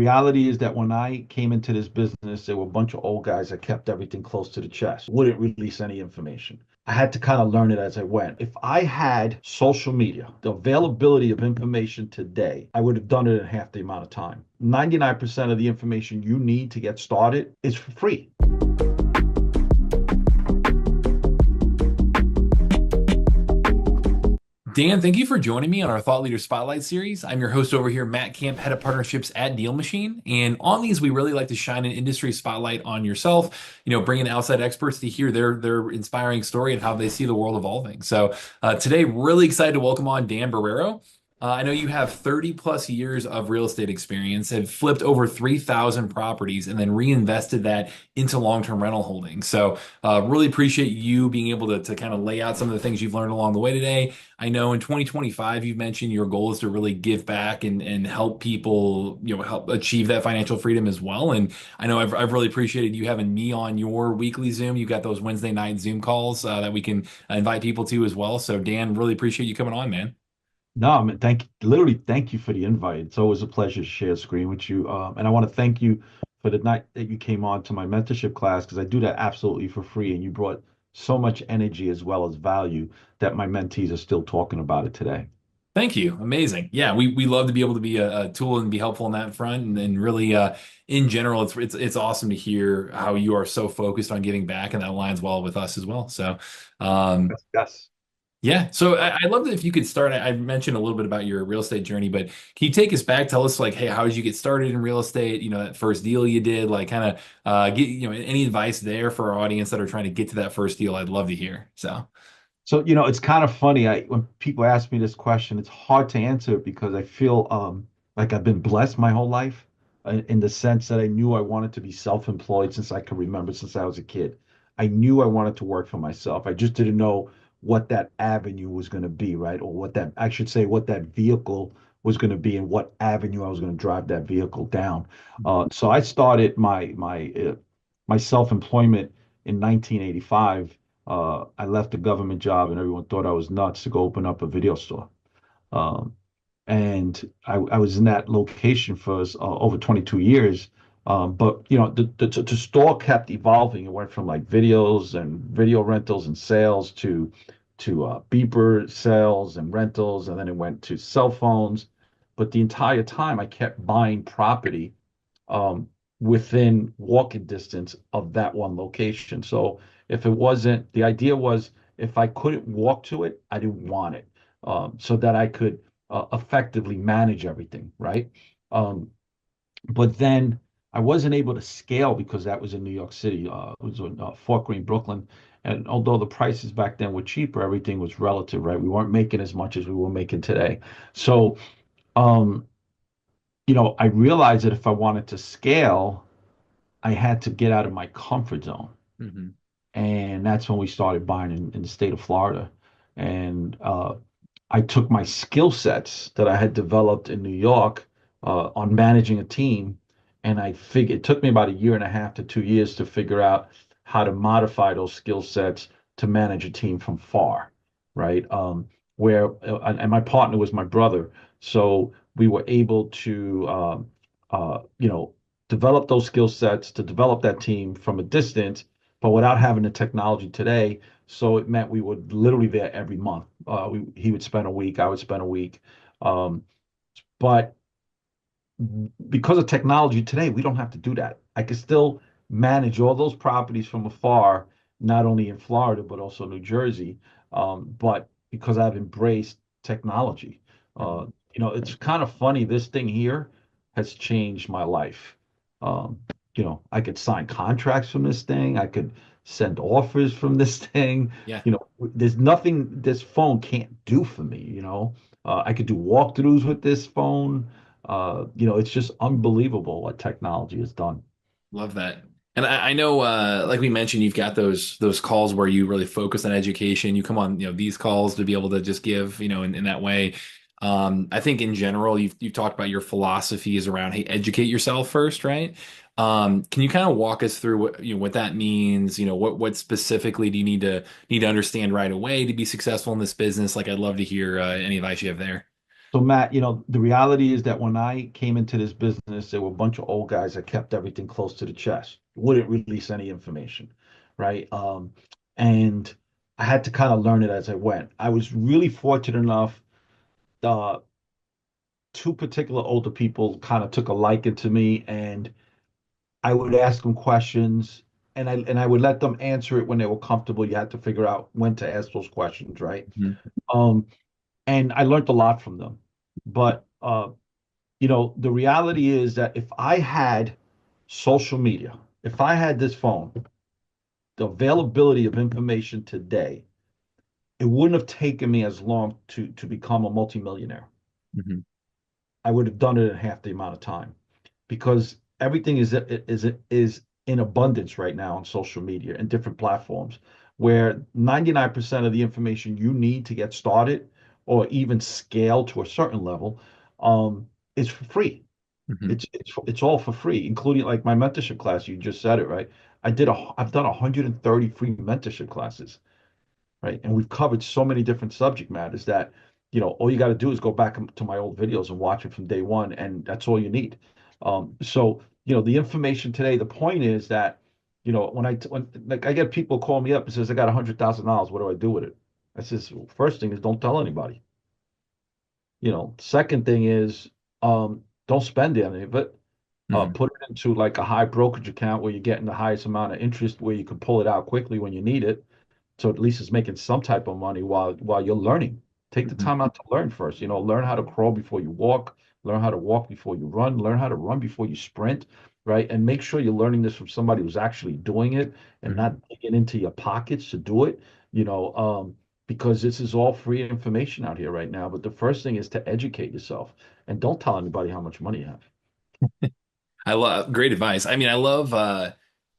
reality is that when I came into this business, there were a bunch of old guys that kept everything close to the chest, wouldn't release any information. I had to kind of learn it as I went. If I had social media, the availability of information today, I would have done it in half the amount of time. 99% of the information you need to get started is for free. Dan, thank you for joining me on our Thought Leader Spotlight series. I'm your host over here, Matt Camp, head of partnerships at Deal Machine. And on these, we really like to shine an industry spotlight on yourself, bring in outside experts to hear their inspiring story and how they see the world evolving. So today, really excited to welcome on Dan Barrero. I know you have 30 plus years of real estate experience, have flipped over 3,000 properties, and then reinvested that into long-term rental holdings. So really appreciate you being able to kind of lay out some of the things you've learned along the way today. I know in 2025, you've mentioned your goal is to really give back and help people, help achieve that financial freedom as well. And I know I've really appreciated you having me on your weekly Zoom. You got those Wednesday night Zoom calls that we can invite people to as well. So Dan, really appreciate you coming on, man. No, I mean, literally, thank you for the invite. It's always a pleasure to share a screen with you. And I want to thank you for the night that you came on to my mentorship class because I do that absolutely for free. And you brought so much energy as well as value that my mentees are still talking about it today. Thank you. Amazing. Yeah, we love to be able to be a tool and be helpful on that front. And really, in general, it's awesome to hear how you are so focused on giving back, and that aligns well with us as well. So, um, Yes. Yes. yeah. So I love that if you could start. I mentioned a little bit about your real estate journey, but can you take us back? Tell us like, hey, how did you get started in real estate? That first deal you did, like kind of get any advice there for our audience that are trying to get to that first deal. I'd love to hear. So. So, it's kind of funny. When people ask me this question, it's hard to answer it because I feel like I've been blessed my whole life in the sense that I knew I wanted to be self-employed since I could remember, since I was a kid. I knew I wanted to work for myself. I just didn't know what that avenue was going to be, right? Or I should say, what that vehicle was going to be and what avenue I was going to drive that vehicle down. So I started my self-employment in 1985. I left the government job and everyone thought I was nuts to go open up a video store. Um, and I was in that location for over 22 years. But the store kept evolving. It went from like videos and video rentals and sales to beeper sales and rentals, and then it went to cell phones. But the entire time, I kept buying property um, within walking distance of that one location. So if it wasn't, the idea was if I couldn't walk to it, I didn't want it, so that I could effectively manage everything, right? Um, but then I wasn't able to scale because that was in New York City. It was in Fort Greene, Brooklyn. And although the prices back then were cheaper, everything was relative, right? We weren't making as much as we were making today. So, um, I realized that if I wanted to scale, I had to get out of my comfort zone. Mhm. And that's when we started buying in the state of Florida. And I took my skill sets that I had developed in New York on managing a team, and I figured it took me about a year and a half to 2 years to figure out how to modify those skill sets to manage a team from far, right? And my partner was my brother, so we were able to, uh, you know, develop those skill sets to develop that team from a distance, but without having the technology today. So it meant we were literally there every month. He would spend a week, I would spend a week. Um, but because of technology today, we don't have to do that. I can still manage all those properties from afar, not only in Florida, but also New Jersey. But because I've embraced technology, uh, Mhm. it's kind of funny. This thing here has changed my life. Um, I could sign contracts from this thing. I could send offers from this thing. Yeah. There's nothing this phone can't do for me, I could do walkthroughs with this phone. It's just unbelievable what technology has done. Love that. And I know, like we mentioned, you've got those calls where you really focus on education. You come on, these calls to be able to just give, in that way. I think in general, you've talked about your philosophies around, hey, educate yourself first, right? Can you kind of walk us through what that means? What specifically do you need to understand right away to be successful in this business? Like, I'd love to hear any advice you have there. So Matt, the reality is that when I came into this business, there were a bunch of old guys that kept everything close to the chest, wouldn't release any information, right? And I had to kind of learn it as I went. I was really fortunate enough. Uh, Two particular older people kind of took a liking to me, and I would ask them questions, and I would let them answer it when they were comfortable. You had to figure out when to ask those questions, right? Mhm. Um, and I learned a lot from them. But the reality is that if I had social media, if I had this phone, the availability of information today, it wouldn't have taken me as long to become a multimillionaire. Mhm. I would have done it in half the amount of time because everything is in abundance right now on social media and different platforms where 99% of the information you need to get started or even scale to a certain level is for free. Mhm. It's all for free, including like my mentorship class. You just said it, right? I've done 130 free mentorship classes, right? And we've covered so many different subject matters that, all you got to do is go back to my old videos and watch it from day one, and that's all you need. So, the information today, the point is that, when like I get people call me up and says, I got $100,000, what do I do with it? I says, well, first thing is don't tell anybody. Second thing is, don't spend any of it. Mhm. Put it into like a high brokerage account where you're getting the highest amount of interest where you can pull it out quickly when you need it. So at least it's making some type of money while you're learning. Take the Mhm. time out to learn first. Learn how to crawl before you walk, learn how to walk before you run, learn how to run before you sprint, right? And make sure you're learning this from somebody who's actually doing it and Mhm. not digging into your pockets to do it, you know, because this is all free information out here right now. But the first thing is to educate yourself and don't tell anybody how much money you have. I love great advice. I mean, I love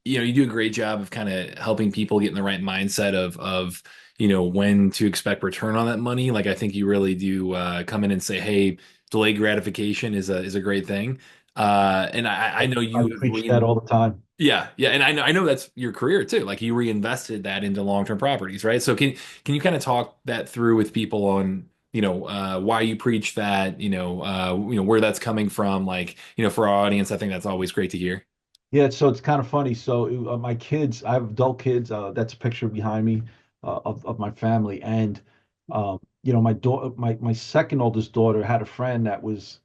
you do a great job of kind of helping people get in the right mindset of when to expect return on that money. Like I think you really do come in and say, hey, delayed gratification is a great thing. And I know I you preach that all the time. yeah, yeah, and I know that's your career too. Like you reinvested that into long-term properties, right? So can you kind of talk that through with people on, why you preach that, where that's coming from, like, for our audience, I think that's always great to hear. Yeah, so it's kind of funny. So my kids, I have adult kids. That's a picture behind me of my family, and my daughter, my second oldest daughter had a friend that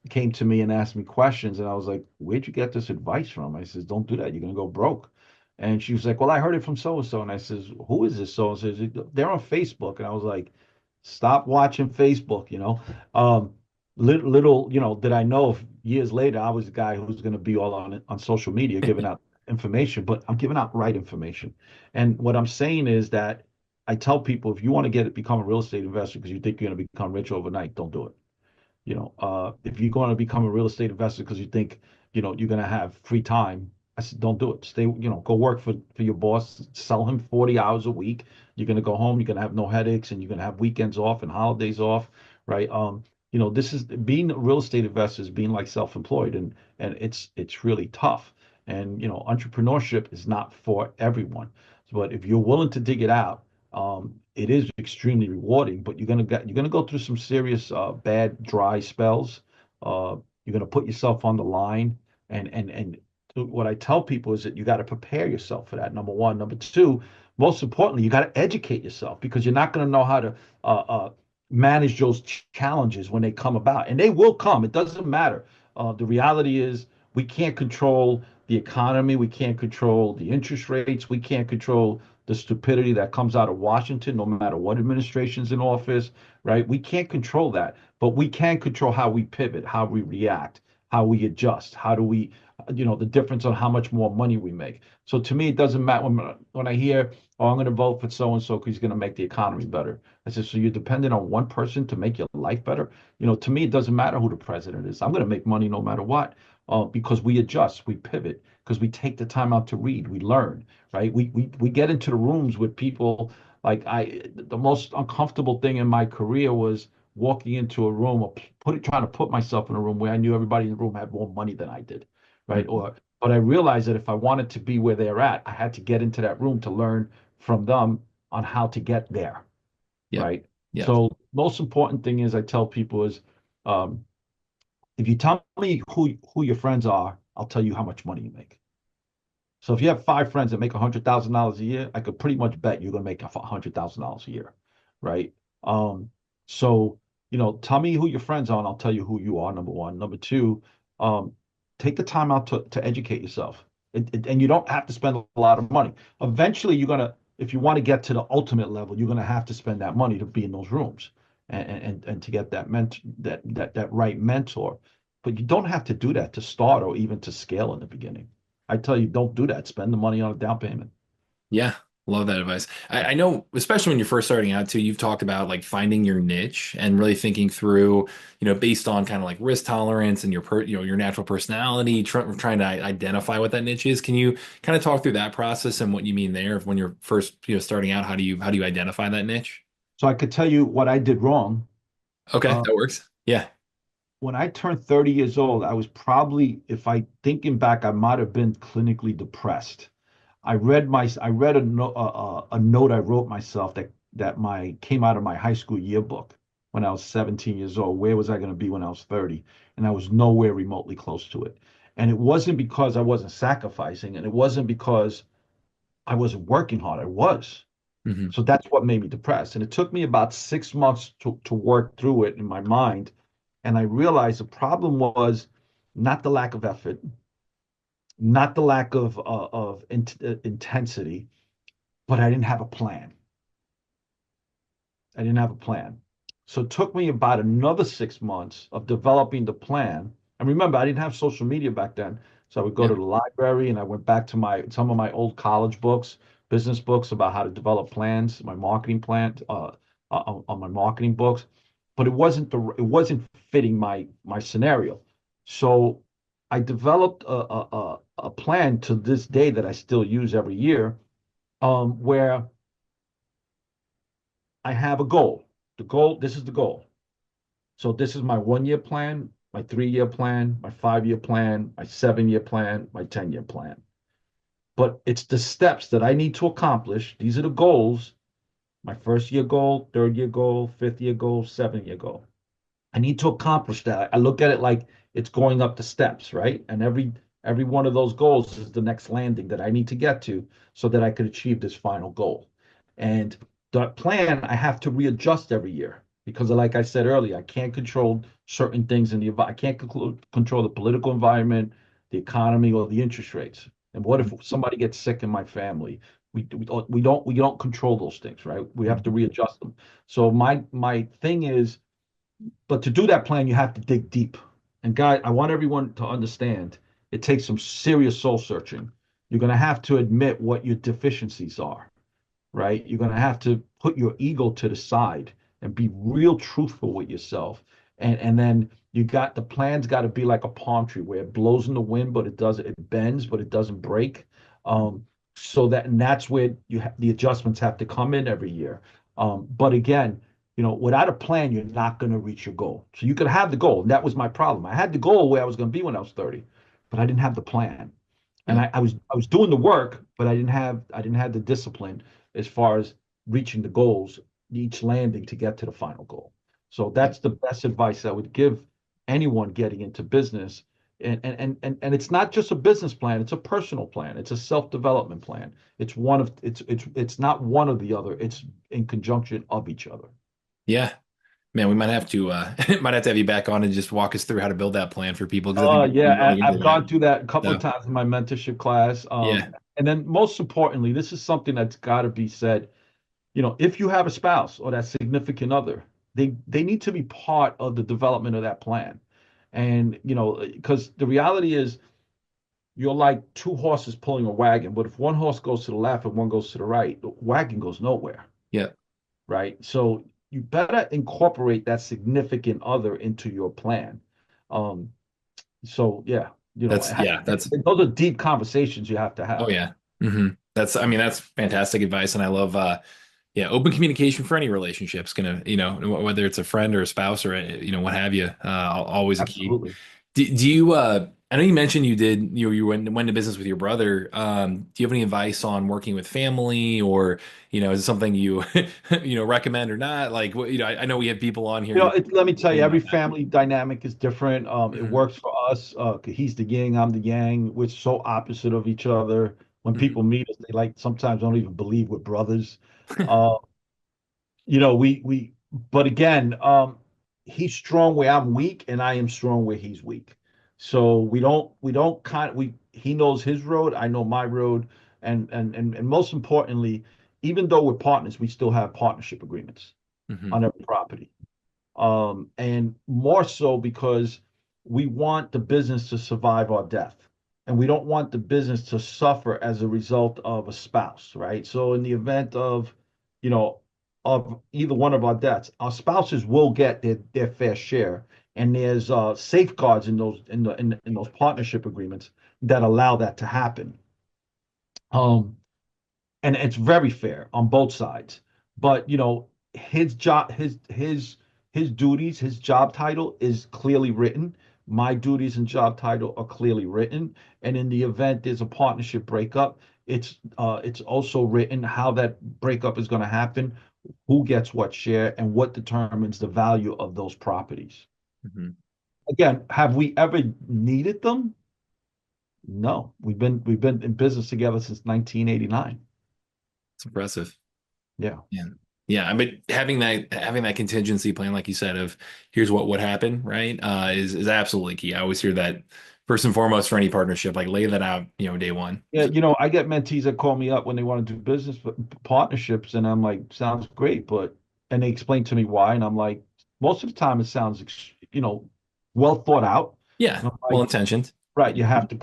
came to me and asked me questions, and I was like, "Where'd you get this advice from?" I says, "Don't do that. You're gonna go broke." And she was like, "Well, I heard it from so and so," and I says, "Who is this so and so?" They're on Facebook, and I was like, "Stop watching Facebook," little, did I know years later I was the guy who was going to be all on social media giving out information, but I'm giving out right information. And what I'm saying is that I tell people if you want to become a real estate investor because you think you're going to become rich overnight, don't do it. If you're going to become a real estate investor because you think, you're going to have free time, I said, don't do it. Stay, go work for your boss, sell him 40 hours a week. You're going to go home, you're going to have no headaches, and you're going to have weekends off and holidays off, right? This is being a real estate investor is being like self-employed, and it's really tough. And entrepreneurship is not for everyone. But if you're willing to dig it out, it is extremely rewarding, but you're gonna go through some serious bad dry spells. You're gonna put yourself on the line, and what I tell people is that you got to prepare yourself for that. Number one, number two, most importantly, you got to educate yourself because you're not gonna know how to manage those challenges when they come about, and they will come. It doesn't matter. The reality is we can't control the economy, we can't control the interest rates, we can't control the stupidity that comes out of Washington, no matter what administration's in office, right? We can't control that, but we can control how we pivot, how we react, how we adjust, how do we, the difference on how much more money we make. So to me, it doesn't matter when I hear, oh, I'm going to vote for so and so because he's going to make the economy better. I said, so you're dependent on one person to make your life better? To me, it doesn't matter who the president is. I'm going to make money no matter what, because we adjust, we pivot, because we take the time out to read, we learn, right? We get into the rooms with people like the most uncomfortable thing in my career was walking into a room or trying to put myself in a room where I knew everybody in the room had more money than I did, right? Mhm. But I realized that if I wanted to be where they're at, I had to get into that room to learn from them on how to get there, Yep. right? Yep. So most important thing is I tell people is Um, if you tell me who your friends are, I'll tell you how much money you make. So if you have five friends that make $100,000 a year, I could pretty much bet you're going to make $100,000 a year, right? Um, so tell me who your friends are, and I'll tell you who you are. Number one. Number two, um, take the time out to educate yourself, and you don't have to spend a lot of money. Eventually, if you want to get to the ultimate level, you're gonna have to spend that money to be in those rooms and to get that right mentor. But you don't have to do that to start or even to scale in the beginning. I tell you, don't do that. Spend the money on a down payment. Yeah, love that advice. I know, especially when you're first starting out too, you've talked about like finding your niche and really thinking through, based on kind of like risk tolerance and your natural personality, trying to identify what that niche is. Can you kind of talk through that process and what you mean there when you're first, starting out? How do you identify that niche? So I could tell you what I did wrong. Okay, Uh, that works. Yeah. when I turned 30 years old, I was probably, if I thinking back, I might have been clinically depressed. I read a note I wrote myself that my came out of my high school yearbook when I was 17 years old. Where was I going to be when I was 30? And I was nowhere remotely close to it. And it wasn't because I wasn't sacrificing, and it wasn't because I wasn't working hard. I was. Hmm. So that's what made me depressed. And it took me about 6 months to work through it in my mind. And I realized the problem was not the lack of effort, not the lack of intensity, but I didn't have a plan. I didn't have a plan. So it took me about another 6 months of developing the plan. And remember, I didn't have social media back then. So I would go Yeah. to the library and I went back to some of my old college books, business books about how to develop plans, my marketing plan, on my marketing books. But it wasn't fitting my scenario. So I developed a plan to this day that I still use every year, where I have a goal. This is the goal. So this is my 1 year plan, my 3 year plan, my 5 year plan, my 7 year plan, my 10 year plan. But it's the steps that I need to accomplish. These are the goals. My first year goal, third year goal, fifth year goal, 7 year goal. I need to accomplish that. I look at it like it's going up the steps, right? And every one of those goals is the next landing that I need to get to so that I could achieve this final goal. And the plan I have to readjust every year because, like I said earlier, I can't control certain things in the I can't control the political environment, the economy, or the interest rates. And what if somebody gets sick in my family? We don't control those things, right? We have to Mhm. readjust them. So my thing is, but to do that plan, you have to dig deep. And guy, I want everyone to understand it takes some serious soul searching. You're going to have to admit what your deficiencies are, right? You're going to have to put your ego to the side and be real truthful with yourself. And then the plan's got to be like a palm tree where it blows in the wind, but it bends, but it doesn't break. And that's where the adjustments have to come in every year. But again, without a plan, you're not going to reach your goal. So you could have the goal. And that was my problem. I had the goal where I was going to be when I was 30, but I didn't have the plan. And Yep. I was doing the work, but I didn't have the discipline as far as reaching the goals, each landing to get to the final goal. So Yep. that's the best advice I would give anyone getting into business. And it's not just a business plan, it's a personal plan, it's a self-development plan. It's not one or the other, it's in conjunction of each other. Yeah. Man, we might have to might have to have you back on and just walk us through how to build that plan for people because I think we're Yeah, running into I've gone that. through that a couple of So times in my mentorship class. yeah. And then most importantly, this is something that's got to be said. If you have a spouse or that significant other, they need to be part of the development of that plan. And because the reality is you're like two horses pulling a wagon, but if one horse goes to the left and one goes to the right, the wagon goes nowhere, Yeah. right? So you better incorporate that significant other into your plan. Um, so yeah, That's those are deep conversations you have to oh have. yeah. I mean, that's fantastic advice. And I love yeah, open communication for any relationship's gonna, whether it's a friend or a spouse or what have you, always a key. Absolutely. Do you I know you mentioned you went into business with your brother. Do you have any advice on working with family, or is it something you recommend or not? Like I know we have people on here You know, who let me tell you, complain every about that. family dynamic is different. It Hmm. works for us. He's the yin, I'm the yang. We're so opposite of each other. When Hmm. people meet us, they like sometimes don't even believe we're brothers. Uh, you know, but again, he's strong where I'm weak, and I am strong where he's weak. So we don't he knows his road, I know my road, and most importantly, even though we're partners, we still have partnership agreements Hmm. on every property. And more so because we want the business to survive our death. And we don't want the business to suffer as a result of a spouse, right? So in the event of, you know, of either one of our deaths, our spouses will get their fair share. And there's safeguards in in those partnership agreements that allow that to happen. Um, and it's very fair on both sides. But his job, his duties, his job title is clearly written. My duties and job title are clearly written. And in the event there's a partnership breakup, it's also written how that breakup is going to happen, who gets what share, and what determines the value of those properties. Hmm. Again, have we ever needed them? No. We've been in business together since 1989. It's impressive. Yeah. Yeah. Yeah, I mean having that contingency plan, like you said, of here's what would happen, right? Is absolutely key. I always hear that first and foremost for any partnership, like lay that out, day one. Yeah, I get mentees that call me up when they want to do business partnerships, and I'm like, sounds great, and they explain to me why, and I'm like, most of the time it sounds, well thought out. Yeah, And I'm well like, intentioned. right, you have to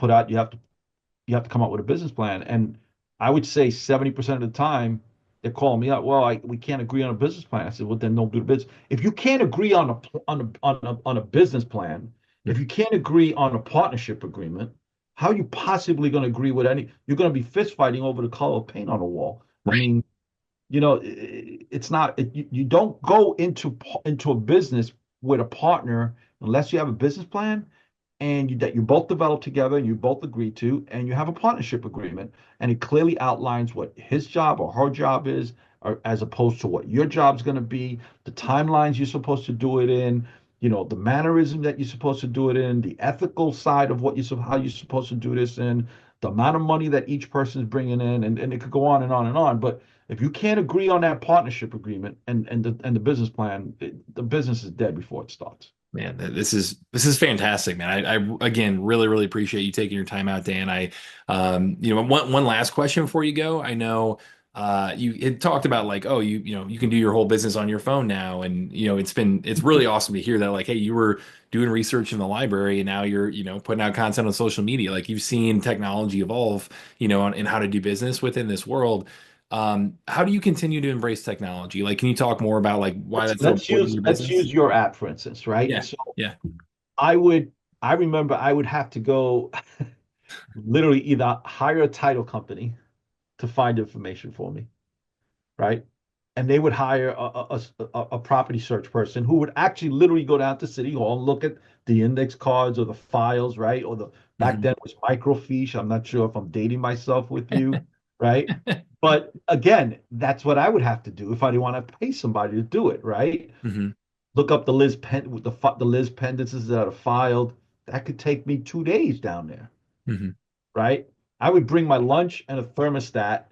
come up with a business plan, and I would say 70% of the time they're calling me up. Well, we can't agree on a business plan. I said, well, then don't do the business. If you can't agree on a business plan, if you can't agree on a partnership agreement, how are you possibly going to agree with any? You're going to be fist fighting over the color of paint on the wall. I Right. mean, it's not. You don't go into a business with a partner unless you have a business plan and that you both develop together and you both agree to, and you have a partnership agreement, and it clearly outlines what his job or her job is, or as opposed to what your job's going to be, the timelines you're supposed to do it in, the mannerism that you're supposed to do it in, the ethical side of how you're supposed to do this in, the amount of money that each person is bringing in, and it could go on and on and on. But if you can't agree on that partnership agreement and the business plan, the business is dead before it starts. Man, this is fantastic, man. I again really really appreciate you taking your time out, Dan. One last question before you go. I know you had talked about like, oh, you can do your whole business on your phone now, and it's really awesome to hear that like, hey, you were doing research in the library and now you're putting out content on social media. Like you've seen technology evolve, in how to do business within this world. How do you continue to embrace technology? Like, can you talk more about like why Let's that's so let's important in use your let's business? use your app for instance, right? Yeah. So Yeah. I would I remember I would have to go literally either hire a title company to find information for me, right? And they would hire a property search person who would actually literally go down to City Hall and look at the index cards or the files, right? Or the back Mhm. then it was microfiche. I'm not sure if I'm dating myself with you, right? But again, that's what I would have to do if I didn't want to pay somebody to do it, right? Mhm. Look up the Liz pendences that are filed. That could take me 2 days down there, Mhm. right? I would bring my lunch and a thermostat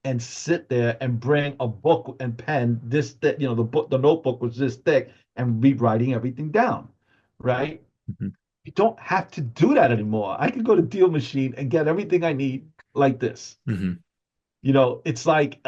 and sit there and bring a book and pen this thick, the notebook was this thick and be writing everything down, right? Mhm. You don't have to do that anymore. I can go to Deal Machine and get everything I need like this. Mhm. It's like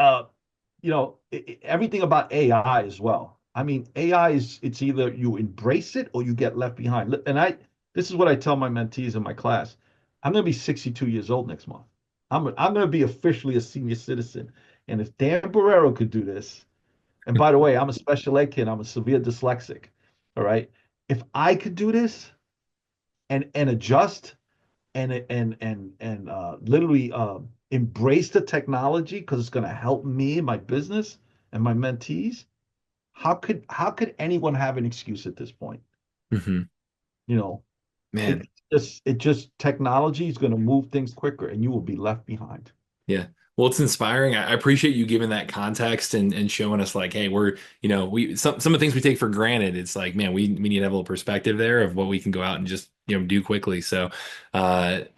everything about AI as well. I mean, AI it's either you embrace it or you get left behind. And this is what I tell my mentees in my class. I'm going to be 62 years old next month. I'm going to be officially a senior citizen. And if Dan Barrero could do this, and by the way, I'm a special ed kid, I'm a severe dyslexic. All right. If I could do this and adjust and literally embrace the technology because it's going to help me and my business and my mentees. How could anyone have an excuse at this point? Mhm. You know, Man. It just technology is going to move things quicker, and you will be left behind. Yeah. Well, it's inspiring. I appreciate you giving that context and showing us like, hey, we're, we some of the things we take for granted. It's like, man, we need to have a little perspective there of what we can go out and just, do quickly. So, Dan,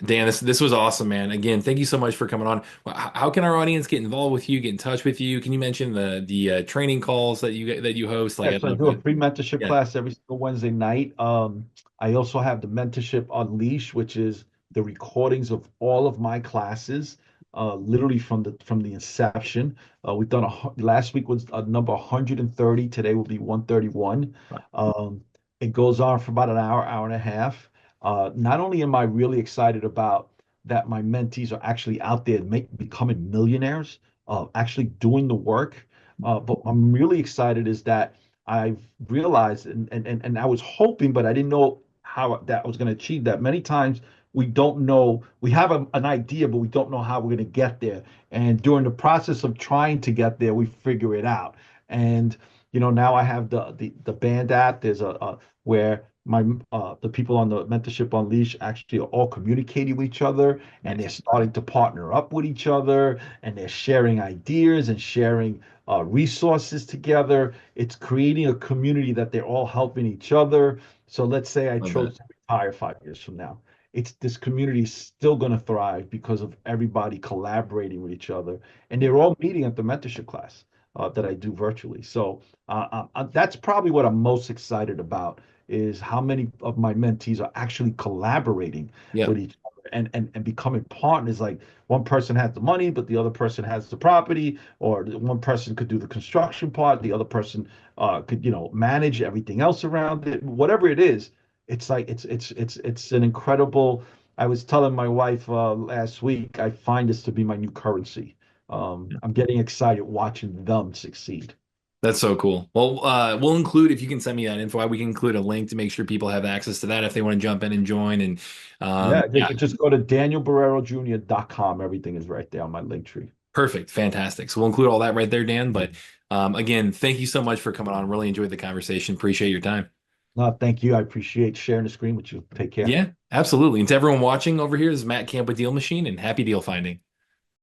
this was awesome, man. Again, thank you so much for coming on. How can our audience get involved with you, get in touch with you? Can you mention the training calls that you host? Like, Yes, I'd I love do a to. free mentorship Yeah. class every single Wednesday night. I also have the Mentorship Unleash, which is the recordings of all of my classes, literally from the inception. We've done last week was number 130. Today will be 131. Um, it goes on for about an hour, hour and a half. Not only am I really excited about that my mentees are actually out there becoming millionaires, actually doing the work. But I'm really excited is that I've realized and I was hoping, but I didn't know how that was going to achieve that. Many times we don't know, we have an idea, but we don't know how we're going to get there. And during the process of trying to get there, we figure it out. And now I have the band app. There's a where the people on the Mentorship Unleash actually are all communicating with each other, and they're Nice. starting to partner up with each other, and they're sharing ideas and sharing resources together. It's creating a community that they're all helping each other. So let's say I Love that. chose to retire 5 years from now. It's this community is still going to thrive because of everybody collaborating with each other, and they're all meeting at the mentorship class that I do virtually. So that's probably what I'm most excited about is how many of my mentees are actually collaborating Yeah. with each other and becoming partners. Like one person has the money, but the other person has the property, or one person could do the construction part, the other person could, manage everything else around it. Whatever it is, it's like it's an incredible. I was telling my wife last week, I find this to be my new currency. I'm getting excited watching them succeed. That's so cool. Well, we'll include, if you can send me that info, we can include a link to make sure people have access to that if they want to jump in and join. And Yeah, they yeah, could just go to danielbarrerojr.com. Everything is right there on my link tree. perfect. Fantastic. So we'll include all that right there, Dan. But again, thank you so much for coming on. Really enjoyed the conversation. Appreciate your time. No, thank you. I appreciate sharing the screen with you. Take care. Yeah, absolutely. And to everyone watching over here, this is Matt Camp with Deal Machine and happy deal finding.